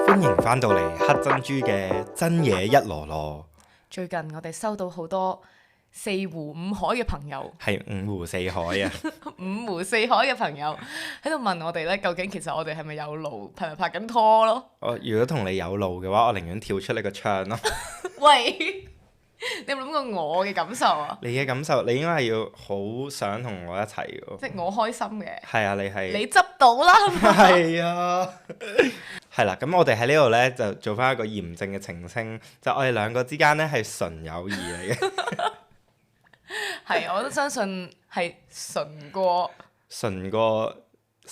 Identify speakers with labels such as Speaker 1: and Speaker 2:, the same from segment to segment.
Speaker 1: 歡迎翻到嚟黑珍珠嘅真嘢一籮籮，
Speaker 2: 最近我哋收到好多四湖五海嘅朋友，
Speaker 1: 係五湖四海啊！
Speaker 2: 五湖四海嘅朋友喺度問我哋呢，究竟其實我哋係咪有路，係咪拍緊拖咯？
Speaker 1: 我如果同你有路嘅話，我寧願跳出你個窗咯。
Speaker 2: 喂，你有冇諗過我嘅感受啊？
Speaker 1: 你嘅感受，你應該係要好想同我一齊嘅。
Speaker 2: 即係我開心嘅，
Speaker 1: 係啊，你係。
Speaker 2: 你執到啦。
Speaker 1: 係啊。係啦，咁我哋喺呢度呢，就做翻一個嚴正嘅澄清，就我哋兩個之間呢，係純友誼嚟嘅。
Speaker 2: 係，我都相信係純過
Speaker 1: 純過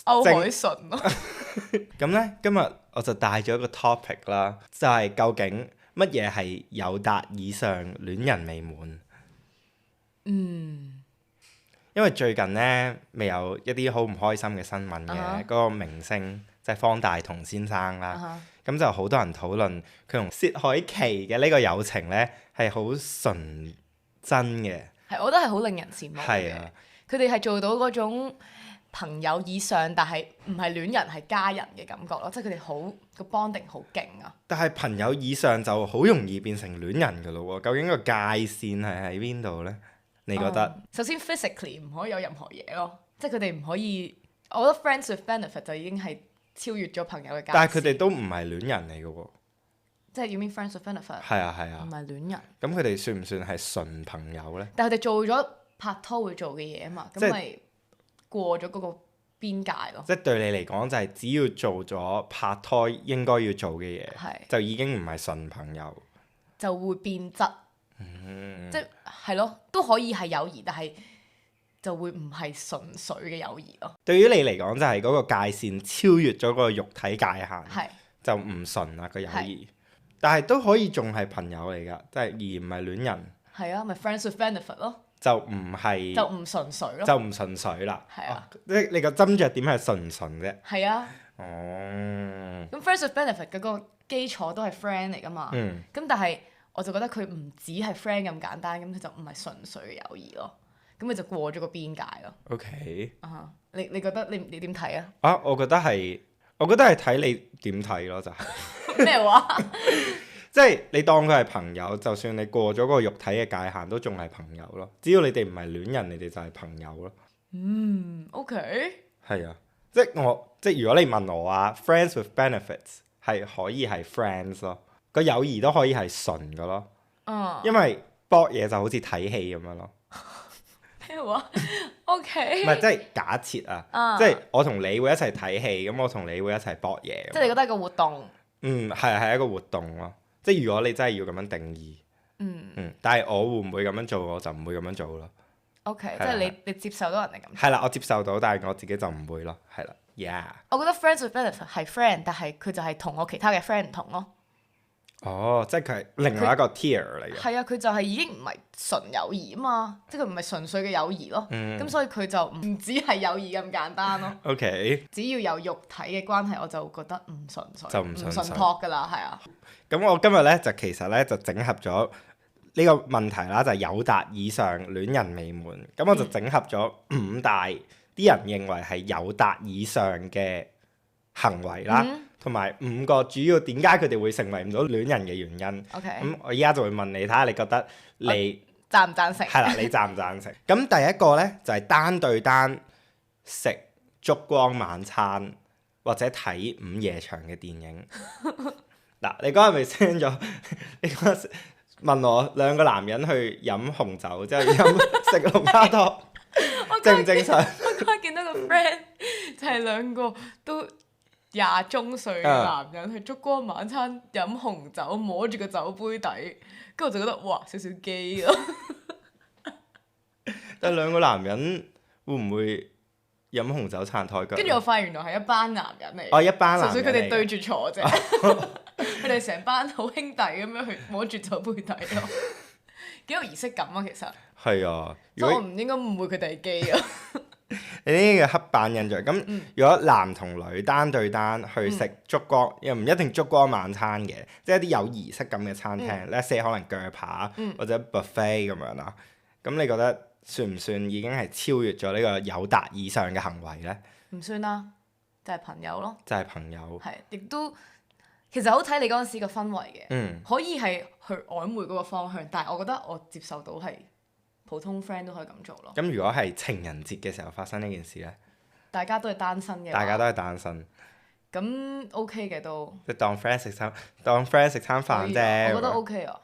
Speaker 2: 歐海純咯。
Speaker 1: 咁呢，今日我就帶咗一個 topic 啦，就係究竟乜嘢係友達以上戀人未滿？因為最近呢，未有一啲好唔開心嘅新聞嘅，嗰個明星即係方大同先生啦。咁就好多人討論佢同薛凱琪嘅呢個友情呢，係好純真嘅。
Speaker 2: 係，我覺得係好令人羨慕嘅。
Speaker 1: 係啊，
Speaker 2: 佢哋係做到嗰種朋友以上，但係唔係戀人係家人嘅感覺咯，即係佢哋好個 bonding 好勁啊！
Speaker 1: 但係朋友以上就好容易變成戀人㗎咯喎，究竟個界線係喺邊度呢？你覺得？
Speaker 2: 首先 physically 唔可以有任何嘢咯，即係佢哋唔可以。我覺得 friends with benefit 就已經係超越咗朋友嘅界線。
Speaker 1: 但係佢哋都唔係戀人嚟㗎喎。
Speaker 2: 即係 you mean friends with benefit？
Speaker 1: 係啊係啊。
Speaker 2: 唔係戀人。
Speaker 1: 咁佢哋算唔算係純朋友呢？
Speaker 2: 但係佢哋做咗拍拖會做嘅嘢啊嘛，
Speaker 1: 即係
Speaker 2: 咁咪過咗嗰個邊界咯。
Speaker 1: 即係對你嚟講，就係只要做咗拍拖應該要做嘅嘢，
Speaker 2: 係
Speaker 1: 就已經唔係純朋友。
Speaker 2: 就會變質。即係咯，都可以係友誼，但係就會唔係純粹嘅友誼咯。
Speaker 1: 對於你嚟講，就係嗰個界線超越咗嗰個肉體界限，
Speaker 2: 係
Speaker 1: 就唔純啦個友誼。但係都可以仲係朋友嚟㗎，即係而唔係戀人。
Speaker 2: 係啊，咪 friends with benefit 咯。
Speaker 1: 就唔係
Speaker 2: 就唔純粹咯。
Speaker 1: 就唔純粹啦。
Speaker 2: 係啊。
Speaker 1: 你個斟酌點係純唔純啫？
Speaker 2: 係啊。
Speaker 1: 哦。
Speaker 2: 咁 friends with benefit 嗰個基礎都係 friend 嚟㗎嘛。咁但係我就覺得佢唔止係 friend 咁簡單，咁佢就唔係純粹嘅友誼咯。咁佢就過咗個邊界咯。
Speaker 1: OK。
Speaker 2: 你覺得你點睇啊？
Speaker 1: 我覺得係睇你點睇咯，就係。
Speaker 2: 咩話？
Speaker 1: 即係你當佢係朋友，就算你過咗個肉體嘅界限，都仲係朋友咯。只要你哋唔係戀人，你哋就係朋友咯。
Speaker 2: OK。
Speaker 1: 係啊，即係如果你問我啊，friends with benefits 係可以係 friends 咯，個友誼都可以係純㗎咯。因為搏嘢就好似睇戲咁樣咯。
Speaker 2: 咩話？OK。
Speaker 1: 唔係，即係假設啊，即係我同你會一齊睇戲，咁我同你會一齊搏嘢。
Speaker 2: 即係你覺得係個活動？
Speaker 1: 係一個活動咯。即係如果你真係要咁樣定義，但係我會唔會咁樣做，我就唔會咁樣做咯。
Speaker 2: OK，即係你接受到人哋咁做。
Speaker 1: 係啦，我接受到，但係我自己就唔會咯。係啦，yeah。
Speaker 2: 我覺得 friends with benefit 係 friend，但係佢就係同我其他嘅 friend 唔同咯。
Speaker 1: 即係佢係另外一個 tier 嚟嘅。
Speaker 2: 係啊，佢就係已經唔係純友誼啊嘛，即係佢唔係純粹嘅友誼咯。咁所以佢就唔止係友誼咁簡單咯。
Speaker 1: OK。
Speaker 2: 只要有肉體嘅關係，我就覺得唔純粹，
Speaker 1: 就唔
Speaker 2: 純樸㗎啦，係啊。
Speaker 1: 咁我今日咧就其實咧就整合咗呢個問題啦，就係友達以上戀人未滿。咁我就整合咗五大啲人認為係友達以上嘅行為啦，同埋五個主要點解佢哋會成為唔到戀人嘅原因。
Speaker 2: OK。
Speaker 1: 咁我依家就會問你，睇下你覺得你
Speaker 2: 贊唔贊成？
Speaker 1: 係啦，你贊唔贊成？咁第一個咧就係單對單食燭光晚餐或者睇午夜場嘅電影。嗱，你嗰日咪 send 咗？你嗰日問我兩個男人去飲紅酒，之後食龍蝦湯，正唔正常？
Speaker 2: 我嗰日見到個 friend 就係兩個都20中歲嘅男人去燭光晚餐飲紅酒，摸住個酒杯底，跟住我就覺得哇，少少基咯。
Speaker 1: 但係兩個男人會唔會飲紅酒撐台腳？
Speaker 2: 跟住我發現原來係一班男人嚟。
Speaker 1: 一班男人嚟。
Speaker 2: 純粹佢哋對住坐啫。佢哋成班好兄弟咁樣去摸住酒杯底咯，幾有儀式感啊！其實
Speaker 1: 係啊，
Speaker 2: 所以我唔應該誤會佢哋係基啊。
Speaker 1: 你呢個刻板印象咁，如果男同女單對單去食燭光，又唔一定燭光晚餐嘅，即係一啲有儀式感嘅餐廳，let's say 可能鋸扒或者 buffet 咁樣啦。咁你覺得算唔算已經係超越咗呢個友達以上嘅行為呢？
Speaker 2: 唔算啦，就係朋友咯。
Speaker 1: 就係朋友。
Speaker 2: 係，亦都其實好睇你嗰陣時個氛圍嘅，
Speaker 1: 嗯
Speaker 2: 可以係去曖昧嗰個方向，但係我覺得我接受到係普通 friend 都可以咁做咯。
Speaker 1: 咁如果係情人節嘅時候發生呢件事呢，
Speaker 2: 大家都係單身嘅話，
Speaker 1: 大家都係單身，
Speaker 2: 咁 OK 嘅都
Speaker 1: 即係當 friend 食餐飯
Speaker 2: 可以
Speaker 1: 啫。
Speaker 2: 啊我覺得
Speaker 1: 咁樣
Speaker 2: OK 啊。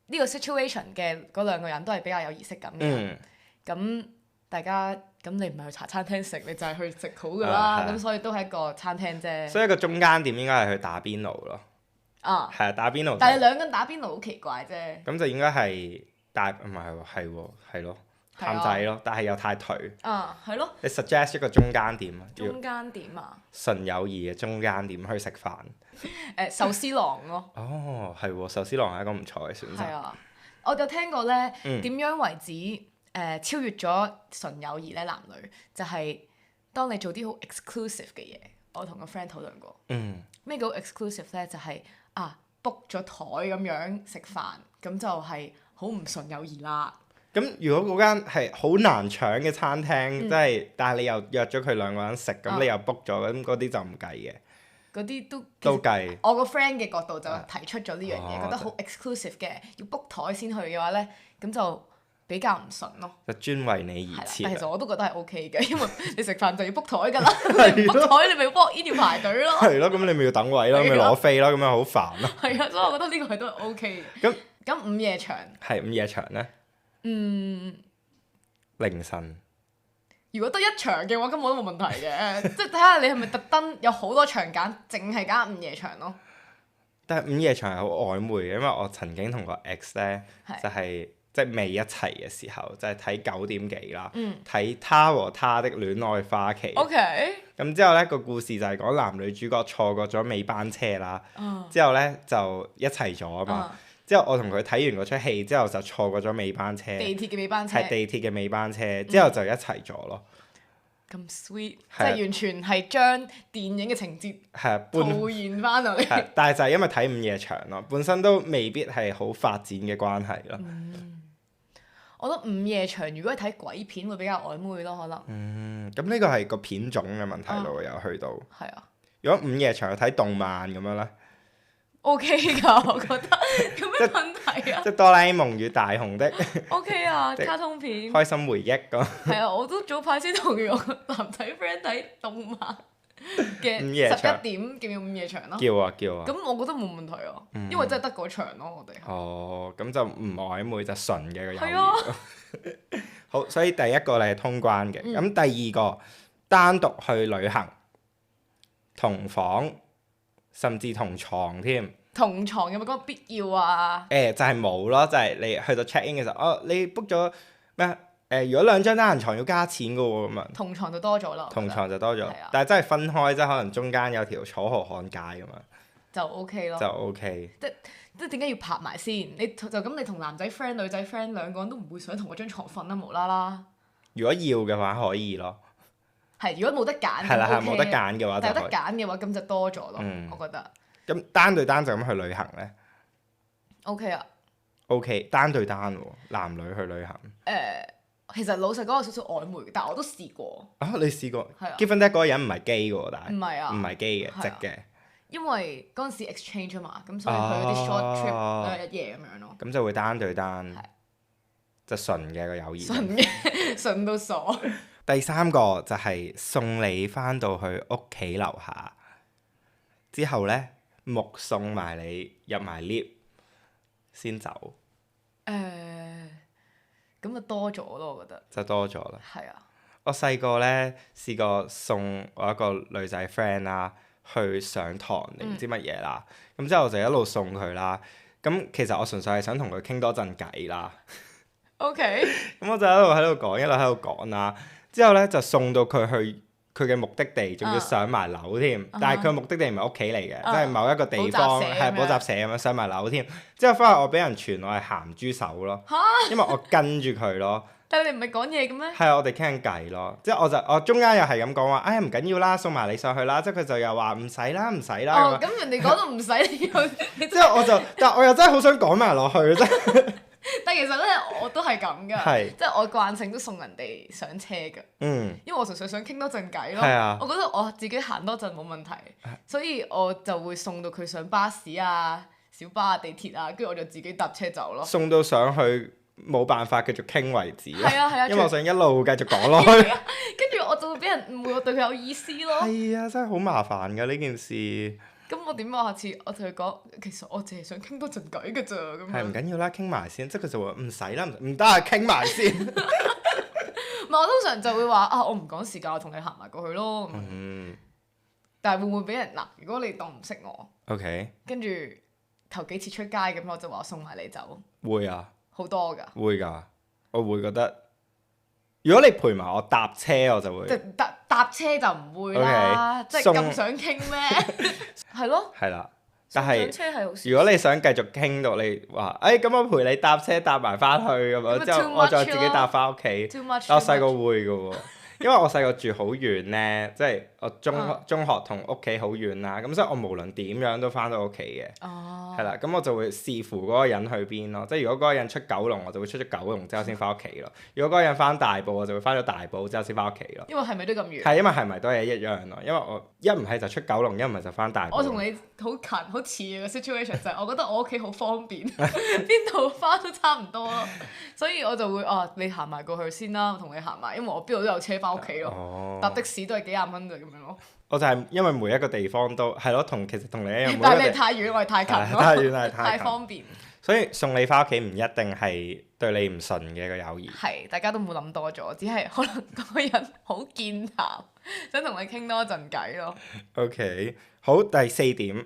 Speaker 2: 呢個 situation 嘅嗰兩個人都係比較有儀式感嘅人。咁大家咁你唔係去茶餐廳食，你就係去食好㗎啦。
Speaker 1: 係啊
Speaker 2: 咁所以都係一個餐廳啫。
Speaker 1: 所以個中間點應該係去打邊爐咯。
Speaker 2: 啊！
Speaker 1: 係啊，打邊爐。
Speaker 2: 但係兩個人打邊爐好奇怪啫。
Speaker 1: 咁就應該係唔係喎，係咯，
Speaker 2: 係啊
Speaker 1: 淡仔咯，但係又太頹。
Speaker 2: 啊，係咯。
Speaker 1: 你 suggest 一個中間點啊，要
Speaker 2: 中間點啊？
Speaker 1: 純友誼嘅中間點去食飯。
Speaker 2: 壽司郎咯。
Speaker 1: 哦，係喎，壽司郎係一個唔錯嘅選擇。
Speaker 2: 係啊，我有聽過咧，
Speaker 1: 嗯
Speaker 2: 點樣為止超越咗純友誼咧？男女就係當你做啲好 exclusive 嘅嘢。我同個 friend 討論過，
Speaker 1: 嗯，
Speaker 2: 咩叫 exclusive 咧？就係book 咗台咁樣食飯，咁就係好唔純友誼啦。
Speaker 1: 咁如果嗰間係好難搶嘅餐廳，即係但係你又約咗佢兩個人食，咁你又 book 咗，咁嗰啲就唔計嘅。
Speaker 2: 嗰啲
Speaker 1: 都計。
Speaker 2: 我個 friend 嘅角度就提出咗呢樣嘢，
Speaker 1: 哦
Speaker 2: 覺得好 exclusive 嘅，要 book 台先去嘅話咧，咁就比較唔純咯。
Speaker 1: 就專為你
Speaker 2: 係啦，
Speaker 1: 而設啊。
Speaker 2: 但其實我都覺得係 OK 嘅，因為你食飯就要 book 台㗎啦，你唔 book台你咪要 book in 要排隊咯。
Speaker 1: 係咯，咁你咪要等位咯，咪
Speaker 2: 係咯
Speaker 1: 攞飛咯，咁樣好煩咯。
Speaker 2: 係啊，所以我覺得呢個係都係 OK 嘅。咁午夜場，
Speaker 1: 係午夜場咧，凌晨。
Speaker 2: 如果得一場嘅話，根本都冇問題嘅，即係睇下你係咪特登有好多場揀，淨係揀午夜場咯。
Speaker 1: 但係午夜場係好曖昧嘅，因為我曾經同個 ex 咧，
Speaker 2: 係
Speaker 1: 就係即係未一齊嘅時候，就係睇9點幾啦，
Speaker 2: 嗯
Speaker 1: 睇他和他的戀愛花期。
Speaker 2: OK。
Speaker 1: 咁之後咧個故事就係講男女主角錯過咗尾班車啦，之後咧就一齊咗啊嘛。之後我同佢睇完嗰出戲之後就錯過咗尾班車，
Speaker 2: 地鐵嘅尾班車。
Speaker 1: 係地鐵嘅尾班車，之後就一齊咗咯。
Speaker 2: 咁 sweet，即
Speaker 1: 係啊
Speaker 2: 係完全係將電影嘅情節
Speaker 1: 係啊，半
Speaker 2: 套現翻落嚟。
Speaker 1: 係，但係就係因為睇午夜場咯，本身都未必係好發展嘅關係咯。
Speaker 2: 我覺得午夜場如果係睇鬼片會比較曖昧咯，可能。
Speaker 1: 咁呢個係個片種嘅問題咯，又去到。
Speaker 2: 係啊。
Speaker 1: 如果午夜場去睇動漫咁樣咧，
Speaker 2: OK 㗎，我覺得有咩問題啊
Speaker 1: 即係哆啦 A 夢與大雄的
Speaker 2: ？OK 啊，
Speaker 1: 即係
Speaker 2: 卡通片。
Speaker 1: 開心回憶咁。
Speaker 2: 係啊，我都早排先同我個男仔 friend 睇動漫嘅
Speaker 1: 午夜場
Speaker 2: 11點，叫唔叫午夜場咯？
Speaker 1: 叫啊叫啊。
Speaker 2: 咁我覺得冇問題啊，因為真係得嗰場咯，我哋。
Speaker 1: 哦，咁就唔曖昧就純嘅個友
Speaker 2: 係啊
Speaker 1: 誼。好，所以第一個你係通關嘅，咁第二個單獨去旅行，同房，甚至同床添。
Speaker 2: 同床有冇嗰個必要啊？
Speaker 1: 就係冇咯，就係你去到 check in 嘅時候，哦，你 book 咗咩？如果兩張單人床要加錢嘅喎，咁啊，
Speaker 2: 同床就多咗啦。
Speaker 1: 同床就多咗
Speaker 2: 係啊，
Speaker 1: 但係真係分開，即係可能中間有條楚河漢界咁嘛，
Speaker 2: 就 OK 咯。
Speaker 1: 就 OK。
Speaker 2: 即係點解要拍埋先？你就咁，你同男仔 friend、女仔 friend 兩個人都唔會想同嗰張床瞓啦，無啦啦。
Speaker 1: 如果要嘅話可以咯，
Speaker 2: 係，如果冇得揀，
Speaker 1: 係啦，係
Speaker 2: 咁 OK
Speaker 1: 冇得揀嘅話
Speaker 2: 但係有得
Speaker 1: 就可以。
Speaker 2: 揀嘅話，咁就多咗咯。
Speaker 1: 嗯
Speaker 2: 我覺得
Speaker 1: 咁單對單就咁去旅行咧
Speaker 2: OK 啊。
Speaker 1: ，OK，單對單喎，男女去旅行。
Speaker 2: 其實老實講有少少曖昧，但係我都試過。
Speaker 1: 啊，你試過？
Speaker 2: 係啊
Speaker 1: 結婚得嗰個人唔係基嘅喎，但係
Speaker 2: 唔係啊
Speaker 1: 唔係基嘅，
Speaker 2: 係啊
Speaker 1: 直嘅，
Speaker 2: 因為嗰陣時 exchange 啊嘛，咁所以去嗰啲 short trip
Speaker 1: 哦
Speaker 2: 兩日一夜咁樣咯。
Speaker 1: 咁就會單對單
Speaker 2: 係，
Speaker 1: 就純嘅個友誼。
Speaker 2: 純嘅，純到傻。
Speaker 1: 第三個就係送你翻到去屋企樓下，之後咧目送埋你入埋 lift 先走，
Speaker 2: 咁就多咗咯，我覺得。
Speaker 1: 就多咗啦。
Speaker 2: 係啊。
Speaker 1: 我細個咧試過送我一個女仔 friend 啦，去上堂定唔知乜嘢啦，咁之後我就一路送佢啦。咁其實我純粹係想同佢傾多陣偈啦。
Speaker 2: OK。
Speaker 1: 咁我就一路喺度講，一路喺度講啦。之後咧就送到佢去佢嘅目的地，仲要上埋樓添。但係佢目的地唔係屋企嚟嘅，即係某一個地方係補習社咁樣上埋樓添。之後翻去我俾人傳我係鹹豬手咯，因為我跟住佢咯。
Speaker 2: 但係你唔係講嘢嘅咩？
Speaker 1: 係啊，我哋傾緊偈咯。即係我中間又係咁講話，哎呀唔緊要啦，送埋你上去啦。即係佢就又話唔使啦，唔使啦
Speaker 2: 哦，
Speaker 1: 咁樣。
Speaker 2: 咁人哋講到唔使你又，
Speaker 1: 之後但係我又真係好想講埋落去，真係。
Speaker 2: 但係其實咧我都係咁㗎，
Speaker 1: 係
Speaker 2: 即係我慣性都送人哋上車㗎，
Speaker 1: 嗯，
Speaker 2: 因為我純粹想傾多陣偈咯。
Speaker 1: 係啊
Speaker 2: 我覺得我自己行多陣冇問題，所以我就會送到佢上巴士啊、小巴啊、地鐵啊，跟住我就自己搭車走咯。
Speaker 1: 送到上去冇辦法繼續傾為止
Speaker 2: 係啊，
Speaker 1: 因為我想一路繼續講落去。
Speaker 2: 跟住我就會俾人誤會我對佢有意思咯。
Speaker 1: 係啊，真係好麻煩㗎呢件事。
Speaker 2: 咁我點啊？下次我同佢講，其實我淨係想傾多陣偈㗎咋咁
Speaker 1: 係唔
Speaker 2: 樣。
Speaker 1: 緊要啦，傾埋先。即係佢就話唔使啦，唔得啊，傾埋先。
Speaker 2: 唔係我通常就會話啊，我唔趕時間，我同你行埋過去咯。
Speaker 1: 嗯
Speaker 2: 但係會唔會俾人嗱？如果你當唔識我，
Speaker 1: ，OK，
Speaker 2: 跟住頭幾次出街咁，我就話送埋你走，
Speaker 1: 會啊，
Speaker 2: 好多㗎。
Speaker 1: 會㗎，我會覺得，如果你陪埋我搭車，我就會
Speaker 2: 即係搭車就唔會啦
Speaker 1: OK，
Speaker 2: 即係
Speaker 1: 送
Speaker 2: 咁想傾咩？係咯，
Speaker 1: 係啦。但
Speaker 2: 上
Speaker 1: 係
Speaker 2: 車係好少。
Speaker 1: 如果你想繼續傾到你話，咁我陪你搭車搭埋翻去咁樣，
Speaker 2: 咁
Speaker 1: 之後
Speaker 2: too
Speaker 1: 我再
Speaker 2: much
Speaker 1: 自己搭翻屋企。
Speaker 2: too much，
Speaker 1: 我細個會㗎喎，因為我細個住好遠咧，即係我中學同屋企好遠啦，咁所以我無論點樣都翻到屋企嘅。
Speaker 2: 哦，
Speaker 1: 係啦，咁我就會視乎嗰個人去邊咯。即係如果嗰個人出九龍，我就會出咗九龍之後先翻屋企咯。如果嗰個人翻大埔，我就會翻咗大埔之後先翻屋企咯。
Speaker 2: 因為係咪都咁遠？
Speaker 1: 係因為係咪都係一樣咯？因為我一唔係就出九龍，一唔係就翻大埔。
Speaker 2: 我同你好近好似嘅 situation 就係我覺得我屋企好方便，邊度翻都差唔多咯，所以我就會你行埋過去先啦，我同你行埋，因為我邊度都有車翻屋企咯，搭的士都係幾廿蚊就咁樣咯。
Speaker 1: 我就係因為每一個地方都係咯，其實同你一樣。
Speaker 2: 但係你太遠，我係太近咯，
Speaker 1: 太遠係太近
Speaker 2: 太方便。
Speaker 1: 所以送你翻屋企唔一定係對你唔順嘅個友誼。
Speaker 2: 係，大家都冇諗多咗，只係可能嗰個人好健談，想同你傾多一陣偈咯。
Speaker 1: OK，好，第四點，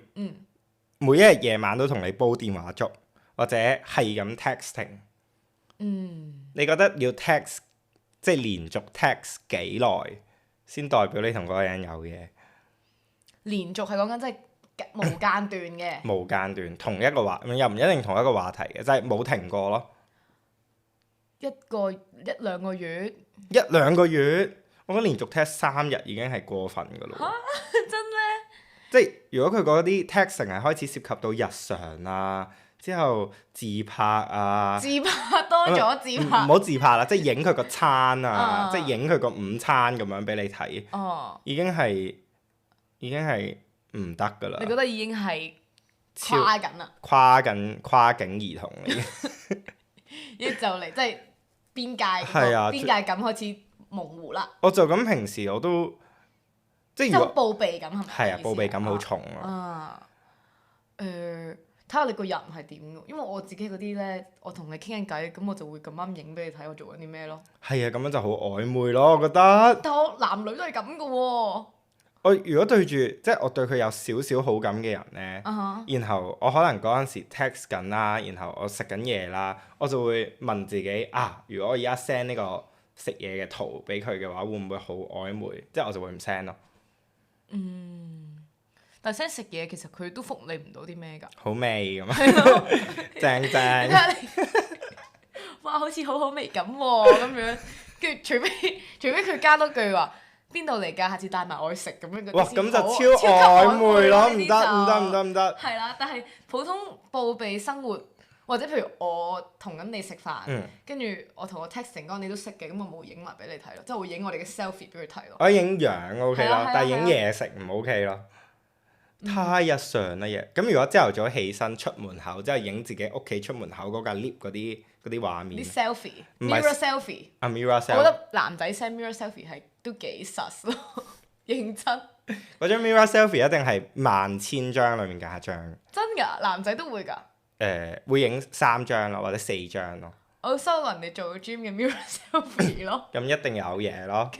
Speaker 1: 每一日夜晚都同你煲電話粥，或者係咁 texting。你覺得要 text 即係連續 text 幾耐先代表你同嗰個人有嘢？
Speaker 2: 連續係講緊即係無間斷嘅。
Speaker 1: 無間斷同一個話，又唔一定同一個話題嘅，就係冇停過咯。
Speaker 2: 一兩個月。
Speaker 1: 一兩個月，我覺得連續 text 3日已經係過分㗎咯。
Speaker 2: 真咩？
Speaker 1: 即係如果佢嗰啲 texting 係開始涉及到日常啊，之後自拍啊，
Speaker 2: 自拍多咗自
Speaker 1: 唔
Speaker 2: 拍。
Speaker 1: 好自拍啦，即係影佢個餐啊，
Speaker 2: 啊
Speaker 1: 即係影佢個午餐咁樣俾你睇，
Speaker 2: 哦，
Speaker 1: 已經係唔得㗎啦。
Speaker 2: 你覺得已經係
Speaker 1: 超
Speaker 2: 跨緊啦，
Speaker 1: 跨境兒童嚟嘅。
Speaker 2: 已經就嚟即係邊界嗰個
Speaker 1: 係啊
Speaker 2: 邊界感開始模糊啦，
Speaker 1: 我就咁平時我都即係
Speaker 2: 即係好
Speaker 1: 如果
Speaker 2: 報備感係咪？
Speaker 1: 係啊，
Speaker 2: 意思
Speaker 1: 報備感好重啊。
Speaker 2: 啊，睇下你個人係點㗎，因為我自己嗰啲咧，我同你傾緊偈，咁我就會咁啱影俾你睇我做緊啲咩咯。
Speaker 1: 係啊，咁樣就好曖昧咯，我覺得。
Speaker 2: 但我男女都係咁㗎喎。
Speaker 1: 我如果對住即係我對佢有少少好感嘅人呢，然後我可能嗰陣時 text 緊啦，然後我食緊嘢啦，我就會問自己啊，如果我而家 send 呢個食嘢嘅圖俾佢嘅話，會唔會好曖昧？即係我就會唔 send 咯。
Speaker 2: 但係 send 食嘢其實佢都覆你唔到啲咩㗎。
Speaker 1: 好味咁啊，正正。
Speaker 2: 睇下你，哇，好似好好味咁喎，咁樣，跟住除非佢加多句話邊度嚟㗎，下次帶埋我去食咁樣嗰啲
Speaker 1: 哇，
Speaker 2: 先
Speaker 1: 咁就
Speaker 2: 好
Speaker 1: 超曖昧咯，唔
Speaker 2: 呢啲就
Speaker 1: 得。
Speaker 2: 係啦，但係普通報備生活，或者譬如我同緊你食飯，跟住我同我 text 成嗰個你都識嘅，咁我冇影埋俾你睇咯，即係會影我哋嘅 selfie 俾佢睇咯。
Speaker 1: 我影樣 OK
Speaker 2: 係啊係啊，
Speaker 1: 咯但係影嘢食唔 OK 咯。太日常啦嘢，咁如果朝頭早起身出門口，之後影自己屋企出門口嗰架 lift 嗰啲畫面
Speaker 2: 啲 selfie
Speaker 1: 唔係
Speaker 2: mirror selfie，
Speaker 1: ，Amira
Speaker 2: 我
Speaker 1: selfie
Speaker 2: 覺得男仔 send mirror selfie 係都幾實咯，認真。
Speaker 1: 嗰張 Mirror selfie 一定係1,000張裡面嘅一張。
Speaker 2: 真㗎，男仔都會㗎。
Speaker 1: 會影3張咯，或者4張咯。
Speaker 2: 我收人哋做 gym 嘅 mirror selfie 咯，
Speaker 1: 咁一定有嘢咯。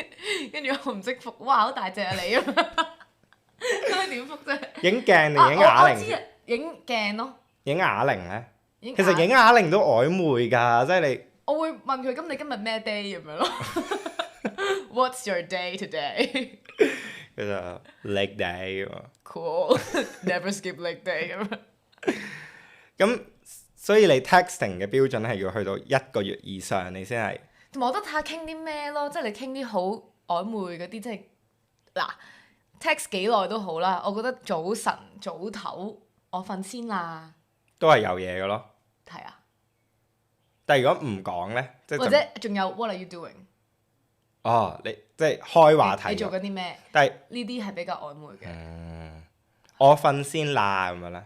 Speaker 2: 跟住我唔識覆，哇好大隻啊你咁樣，咁點覆啫？
Speaker 1: 影鏡定影
Speaker 2: 我
Speaker 1: 啞鈴？
Speaker 2: 知啊，影鏡咯。
Speaker 1: 影啞鈴咧？
Speaker 2: 其
Speaker 1: 其實影啞鈴都曖昧㗎，即係你
Speaker 2: 我會問佢：咁你今日咩 day 咁樣咯？What's your day today？
Speaker 1: 佢就 leg day 咁啊。
Speaker 2: Cool，never skip leg day 咁樣。
Speaker 1: 咁所以你 texting 嘅標準係要去到1個月以上，你先係。
Speaker 2: 同埋我覺得睇下傾啲咩咯，即係你傾啲好曖昧嗰啲，即係嗱 text 幾耐都好啦。我覺得早晨早唞，我瞓先啦。
Speaker 1: 都係有嘢嘅咯。
Speaker 2: 係啊，
Speaker 1: 但係如果唔講咧，即係
Speaker 2: 或者仲有 What are you doing？
Speaker 1: 哦，你即係開話題。
Speaker 2: 你做緊啲咩？
Speaker 1: 但係
Speaker 2: 呢啲係比較曖昧嘅。
Speaker 1: 我瞓先啦咁樣咧。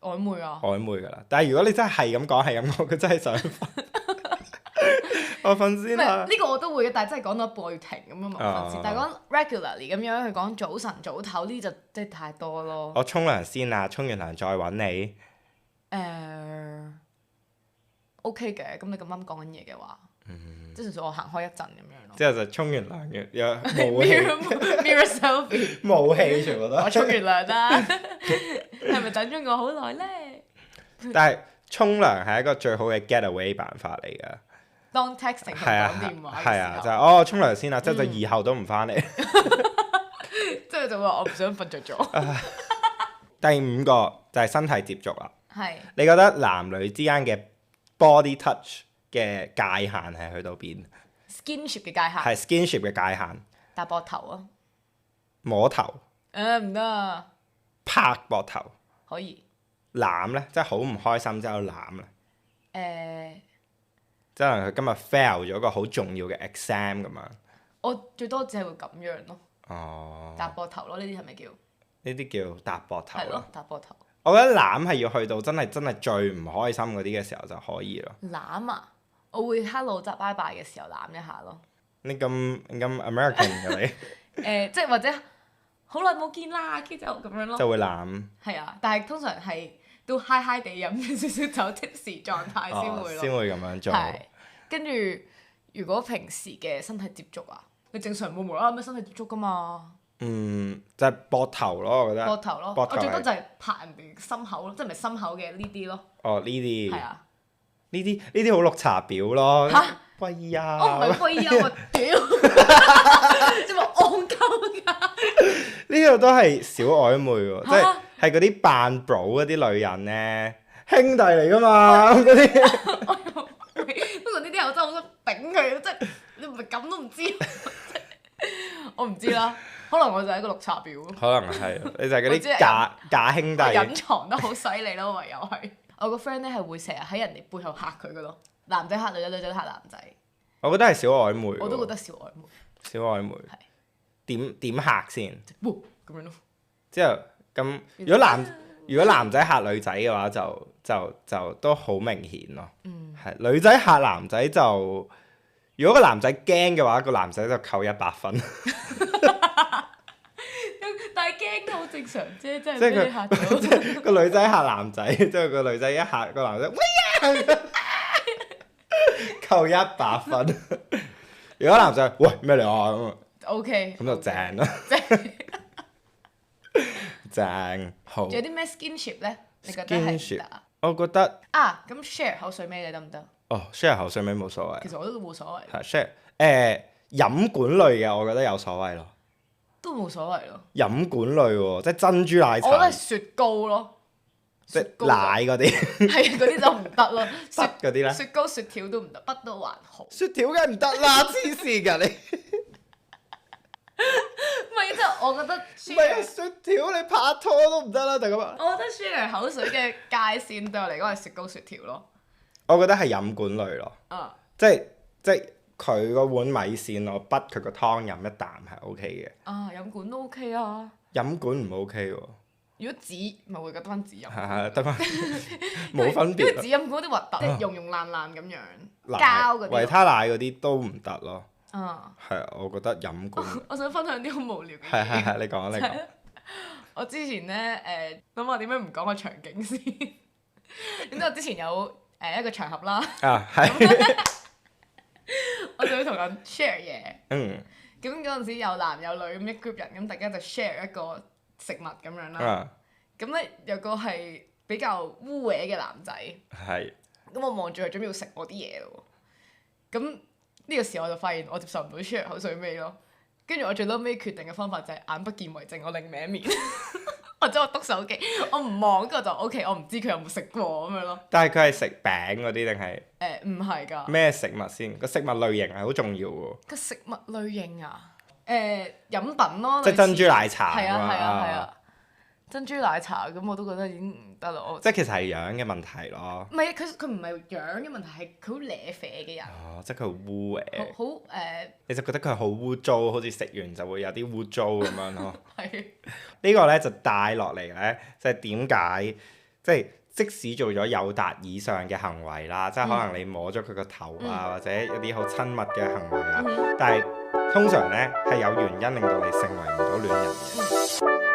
Speaker 2: 曖昧啊！
Speaker 1: 曖昧㗎啦，但係如果你真係咁講，係咁講，佢真係想瞓。我瞓先啦。
Speaker 2: 呢個我都會嘅，但係真係講到一半我要停咁樣咪瞓先。但係講 regularly 咁樣去講早晨早唞呢就真係太多咯。
Speaker 1: 我沖涼先啦，沖完涼再揾你。
Speaker 2: OK 嘅，咁你咁啱講緊嘢嘅話，即係純粹我行開一陣咁樣咯。
Speaker 1: 之後就沖完涼嘅，有冇氣
Speaker 2: Mirror selfie，
Speaker 1: 冇氣全部都。
Speaker 2: 我沖完涼啦，係咪等咗我好耐咧？
Speaker 1: 但係沖涼係一個最好嘅 getaway 辦法嚟㗎。
Speaker 2: 當 texting 同
Speaker 1: 係啊
Speaker 2: 講電話
Speaker 1: 係啊，
Speaker 2: 嘅時
Speaker 1: 就係沖涼先啦，之後就以後都唔翻嚟。
Speaker 2: 即係就話我唔想瞓着咗。
Speaker 1: 第5個就係身體接觸啦。
Speaker 2: 係。
Speaker 1: 你覺得男女之間嘅 body touch 嘅界限係去到邊？
Speaker 2: skinship 嘅界限。
Speaker 1: 係 skinship 嘅界限。
Speaker 2: 搭膊頭啊！
Speaker 1: 摸頭。
Speaker 2: 唔得啊！
Speaker 1: 拍膊頭。
Speaker 2: 可以。
Speaker 1: 攬咧，即係好唔開心之後攬咧。即係可能佢今日 fail 咗個好重要嘅 exam 咁樣。
Speaker 2: 我最多只係會咁樣咯。
Speaker 1: 哦。
Speaker 2: 搭膊頭咯，呢啲係咪叫？
Speaker 1: 呢啲叫搭膊頭。
Speaker 2: 係咯，搭膊頭。
Speaker 1: 我覺得攬係要去到真係最唔開心嗰啲嘅時候就可以咯。
Speaker 2: 攬啊！我會 hello 執拜拜嘅時候攬一下咯。
Speaker 1: 你咁 American 嘅你？
Speaker 2: 即係或者好耐冇見啦，跟住就咁樣咯。
Speaker 1: 就會攬。
Speaker 2: 係啊，但係通常係都 high high 地飲少少酒 tipsy 狀態先會咯。
Speaker 1: 先會咁樣做。
Speaker 2: 係。跟住如果平時嘅身體接觸啊，你正常冇無啦啦咩身體接觸噶嘛？
Speaker 1: 就係膊頭咯，我覺得。
Speaker 2: 膊頭咯，我最多就係拍人哋心口咯，即係唔係心口嘅呢啲咯。
Speaker 1: 哦，呢啲。
Speaker 2: 係啊。
Speaker 1: 呢啲好綠茶婊咯。
Speaker 2: 嚇！
Speaker 1: 喂呀！
Speaker 2: 我唔係喂呀，我屌！即係話戇鳩㗎。
Speaker 1: 呢個都係小曖昧喎，即係嗰啲扮 bro 嗰啲女人咧，兄弟嚟㗎嘛嗰啲。
Speaker 2: 不過呢啲我真係好想頂佢，即係你唔係咁都唔知。我唔知啦，可能我就係一個綠茶婊。
Speaker 1: 可能係，你就係嗰啲假兄弟。
Speaker 2: 隱藏得好犀利咯，唯有係。我個 friend 咧係會成日喺人哋背後嚇佢噶咯，男仔嚇女仔，女仔嚇男仔。
Speaker 1: 我覺得係小曖昧。
Speaker 2: 我都覺得小曖昧。
Speaker 1: 小曖昧。係。點嚇先？
Speaker 2: 咁樣咯。
Speaker 1: 之後咁，如果男仔嚇女仔嘅話，就都好明顯咯。係女仔嚇男仔就，如果個男仔驚嘅話，個男仔就扣100分。
Speaker 2: 但係驚都好正常啫，即係
Speaker 1: 俾
Speaker 2: 你嚇到。
Speaker 1: 個女仔嚇男仔，之後個女仔一嚇個男仔，喂呀！扣100分。如果男仔喂咩嚟啊咁
Speaker 2: ，OK。
Speaker 1: 咁就正啦。正好。
Speaker 2: 仲有啲咩 skinship 咧？你覺得係唔得啊？
Speaker 1: 我覺得
Speaker 2: 啊，咁 share 口水尾你得唔得？
Speaker 1: 哦 share 口水尾冇所謂。
Speaker 2: 其實我都冇所謂。
Speaker 1: 係 share 飲管類嘅，我覺得有所謂咯。
Speaker 2: 都冇所謂咯。
Speaker 1: 飲管類喎，即係珍珠奶茶。
Speaker 2: 我覺得係雪糕咯，
Speaker 1: 即係奶嗰啲。
Speaker 2: 係嗰啲就唔得咯。
Speaker 1: 筆嗰啲咧？
Speaker 2: 雪糕、雪條都唔得，筆都還好。
Speaker 1: 雪條梗係唔得啦，黐線㗎你！
Speaker 2: 唔係，即係我覺得。
Speaker 1: 唔係啊，雪條你拍拖都唔得啦，就咁啊！
Speaker 2: 我覺得 share 口水嘅界線對我嚟講係雪糕、雪條咯。
Speaker 1: 我覺得係飲管類咯。即係佢個碗米線，我畢佢個湯飲一啖係 OK 嘅。
Speaker 2: 飲管都 OK 啊。
Speaker 1: 飲管唔 OK 喎。
Speaker 2: 如果紙咪會覺得翻紙飲。
Speaker 1: 係得翻冇分別。
Speaker 2: 因為紙飲管啲核突，即係溶爛爛咁樣，膠嗰啲。
Speaker 1: 維他奶嗰啲都唔得咯。係啊，我覺得飲管。
Speaker 2: 我想分享啲好無聊嘅嘢。
Speaker 1: 係，你講你講。
Speaker 2: 我之前咧諗下點樣唔講個場景先。然之後之前有一個場合啦。
Speaker 1: 係。
Speaker 2: 我就要同人 share 嘢。咁嗰陣時有男有女咁一 group 人，咁大家就 share 一個食物咁樣啦。咁咧有個係比較污穢嘅男仔。
Speaker 1: 係。
Speaker 2: 咁我望住佢準備要食我啲嘢咯喎。咁呢個時候我就發現我接受唔到 share 口水味咯。跟住我最嬲尾決定嘅方法就係眼不見為淨，我另歪面，或者我篤手機，我唔望，跟住就 OK，我唔知佢有冇食過咁樣咯。
Speaker 1: 但係佢係食餅嗰啲定係？
Speaker 2: 唔係㗎。
Speaker 1: 咩食物先？個食物類型係好重要喎。
Speaker 2: 個食物類型啊？飲品咯。
Speaker 1: 即係珍珠奶茶。
Speaker 2: 係啊。珍珠奶茶咁，我都覺得已經唔得啦。
Speaker 1: 即係其實係樣嘅問題咯。
Speaker 2: 唔係佢唔係樣嘅問題，係佢好舐啡嘅人。
Speaker 1: 哦，即係佢好污誒。
Speaker 2: 好
Speaker 1: 你就覺得佢好污糟，好似食完就會有啲污糟咁樣咯。
Speaker 2: 係。
Speaker 1: 呢個咧就帶落嚟咧，就係點解即係即使做咗友達以上嘅行為啦，即係可能你摸咗佢個頭啊，或者一啲好親密嘅行為啊，但係通常咧係有原因令到你成為唔到戀人嘅。